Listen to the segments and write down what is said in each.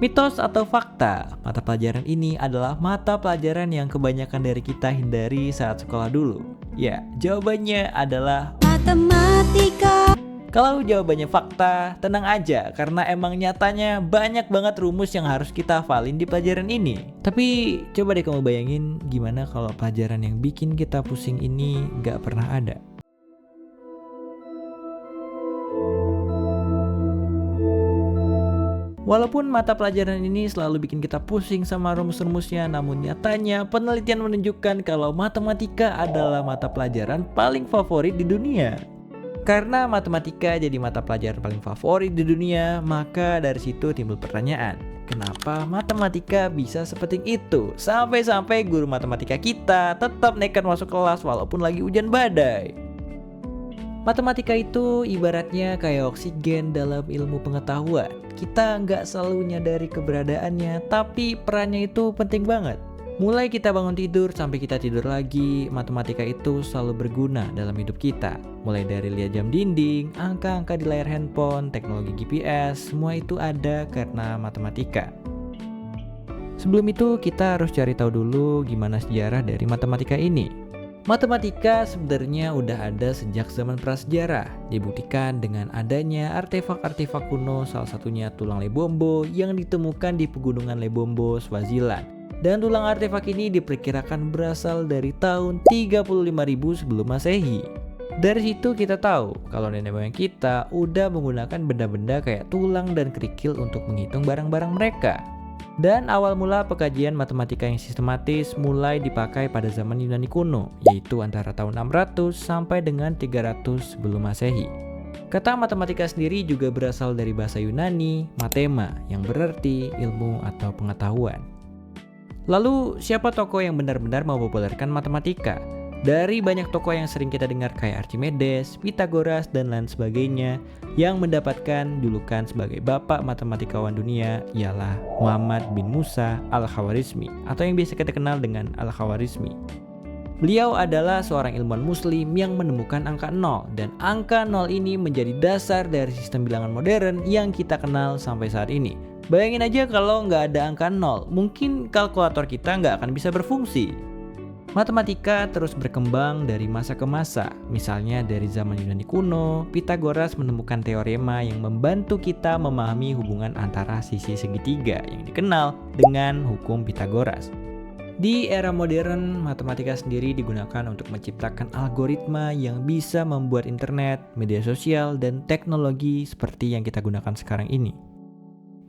Mitos atau fakta, mata pelajaran ini adalah mata pelajaran yang kebanyakan dari kita hindari saat sekolah dulu. Ya, jawabannya adalah Matematika. kalau jawabannya fakta, tenang aja karena emang nyatanya banyak banget rumus yang harus kita hafalin di pelajaran ini. Tapi coba deh kamu bayangin gimana kalau pelajaran yang bikin kita pusing ini gak pernah ada. Walaupun mata pelajaran ini selalu bikin kita pusing sama rumus-rumusnya, namun nyatanya penelitian menunjukkan kalau matematika adalah mata pelajaran paling favorit di dunia. Karena matematika jadi mata pelajaran paling favorit di dunia, maka dari situ timbul pertanyaan, kenapa matematika bisa sepenting itu? Sampai-sampai guru matematika kita tetap nekat masuk kelas walaupun lagi hujan badai. Matematika itu ibaratnya kayak oksigen dalam ilmu pengetahuan. Kita nggak selalu nyadari keberadaannya, tapi perannya itu penting banget. Mulai kita bangun tidur sampai kita tidur lagi, matematika itu selalu berguna dalam hidup kita. Mulai dari lihat jam dinding, angka-angka di layar handphone, teknologi GPS, semua itu ada karena matematika. Sebelum itu kita harus cari tahu dulu gimana sejarah dari matematika ini. Matematika sebenarnya udah ada sejak zaman prasejarah, dibuktikan dengan adanya artefak-artefak kuno, salah satunya tulang Lebombo yang ditemukan di pegunungan Lebombo, Swaziland. Dan tulang artefak ini diperkirakan berasal dari tahun 35.000 sebelum Masehi. Dari situ kita tahu kalau nenek moyang kita udah menggunakan benda-benda kayak tulang dan kerikil untuk menghitung barang-barang mereka. Dan awal mula pekajian matematika yang sistematis mulai dipakai pada zaman Yunani kuno, yaitu antara tahun 600 sampai dengan 300 sebelum Masehi. Kata matematika sendiri juga berasal dari bahasa Yunani, mathema, yang berarti ilmu atau pengetahuan. Lalu, siapa tokoh yang benar-benar mempopulerkan matematika? Dari banyak tokoh yang sering kita dengar kayak Archimedes, Pythagoras, dan lain sebagainya, yang mendapatkan julukan sebagai bapak matematikawan dunia ialah Muhammad bin Musa al-Khawarizmi, atau yang biasa kita kenal dengan Al-Khawarizmi. Beliau adalah seorang ilmuwan muslim yang menemukan angka 0, dan angka 0 ini menjadi dasar dari sistem bilangan modern yang kita kenal sampai saat ini. Bayangin aja kalau nggak ada angka 0, mungkin kalkulator kita nggak akan bisa berfungsi. Matematika terus berkembang dari masa ke masa. Misalnya dari zaman Yunani kuno, Pythagoras menemukan teorema yang membantu kita memahami hubungan antara sisi segitiga yang dikenal dengan hukum Pythagoras. Di era modern, matematika sendiri digunakan untuk menciptakan algoritma yang bisa membuat internet, media sosial, dan teknologi seperti yang kita gunakan sekarang ini.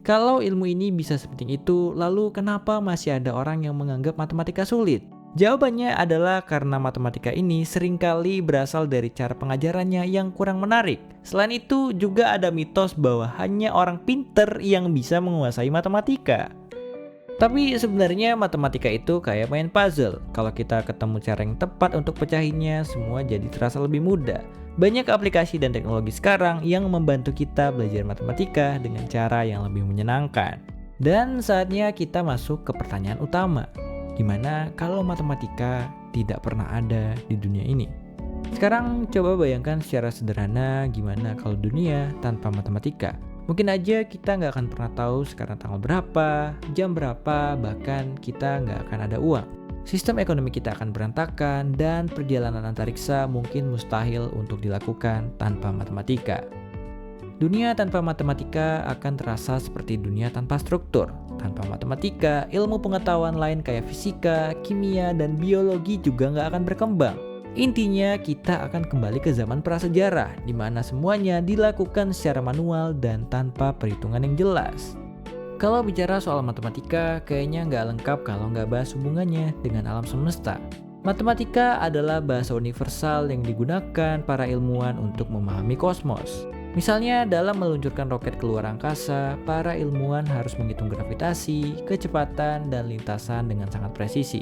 Kalau ilmu ini bisa sepenting itu, lalu kenapa masih ada orang yang menganggap matematika sulit? Jawabannya adalah karena matematika ini seringkali berasal dari cara pengajarannya yang kurang menarik. Selain itu juga ada mitos bahwa hanya orang pinter yang bisa menguasai matematika. Tapi sebenarnya matematika itu kayak main puzzle. Kalau kita ketemu cara yang tepat untuk pecahinnya, semua jadi terasa lebih mudah. Banyak aplikasi dan teknologi sekarang yang membantu kita belajar matematika dengan cara yang lebih menyenangkan. Dan saatnya kita masuk ke pertanyaan utama. Gimana kalau matematika tidak pernah ada di dunia ini? Sekarang coba bayangkan secara sederhana gimana kalau dunia tanpa matematika. Mungkin aja kita nggak akan pernah tahu sekarang tanggal berapa, jam berapa, bahkan kita nggak akan ada uang. Sistem ekonomi kita akan berantakan dan perjalanan antariksa mungkin mustahil untuk dilakukan tanpa matematika. Dunia tanpa matematika akan terasa seperti dunia tanpa struktur. Tanpa matematika, ilmu pengetahuan lain kayak fisika, kimia, dan biologi juga nggak akan berkembang. Intinya kita akan kembali ke zaman prasejarah, di mana semuanya dilakukan secara manual dan tanpa perhitungan yang jelas. Kalau bicara soal matematika, kayaknya nggak lengkap kalau nggak bahas hubungannya dengan alam semesta. Matematika adalah bahasa universal yang digunakan para ilmuwan untuk memahami kosmos. Misalnya dalam meluncurkan roket keluar angkasa, para ilmuwan harus menghitung gravitasi, kecepatan, dan lintasan dengan sangat presisi.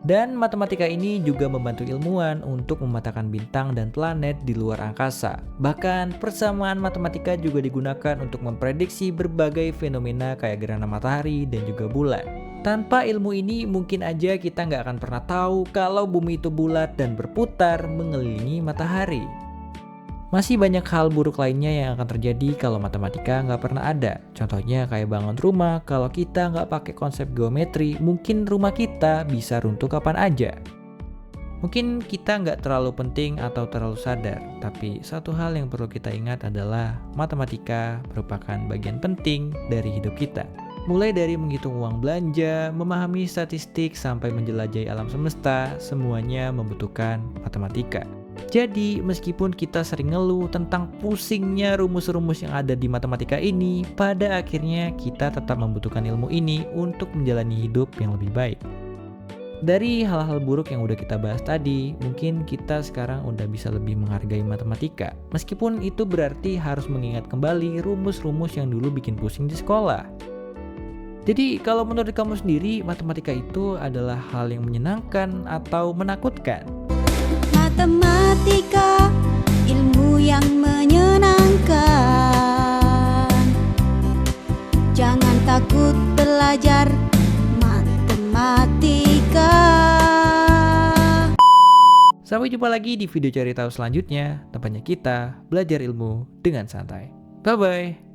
Dan matematika ini juga membantu ilmuwan untuk memetakan bintang dan planet di luar angkasa. Bahkan persamaan matematika juga digunakan untuk memprediksi berbagai fenomena kayak gerhana matahari dan juga bulan. Tanpa ilmu ini mungkin aja kita nggak akan pernah tahu kalau bumi itu bulat dan berputar mengelilingi matahari. Masih banyak hal buruk lainnya yang akan terjadi kalau matematika nggak pernah ada. Contohnya kayak bangun rumah, kalau kita nggak pakai konsep geometri, mungkin rumah kita bisa runtuh kapan aja. Mungkin kita nggak terlalu penting atau terlalu sadar, tapi satu hal yang perlu kita ingat adalah matematika merupakan bagian penting dari hidup kita. Mulai dari menghitung uang belanja, memahami statistik, sampai menjelajahi alam semesta, semuanya membutuhkan matematika. Jadi, meskipun kita sering ngeluh tentang pusingnya rumus-rumus yang ada di matematika ini, pada akhirnya kita tetap membutuhkan ilmu ini untuk menjalani hidup yang lebih baik. Dari hal-hal buruk yang udah kita bahas tadi, mungkin kita sekarang udah bisa lebih menghargai matematika. Meskipun itu berarti harus mengingat kembali rumus-rumus yang dulu bikin pusing di sekolah. Jadi kalau menurut kamu sendiri, matematika itu adalah hal yang menyenangkan atau menakutkan? Matematika, ilmu yang menyenangkan. Jangan takut belajar matematika. Sampai jumpa lagi di video cari tahu selanjutnya. Tempatnya kita belajar ilmu dengan santai. Bye-bye.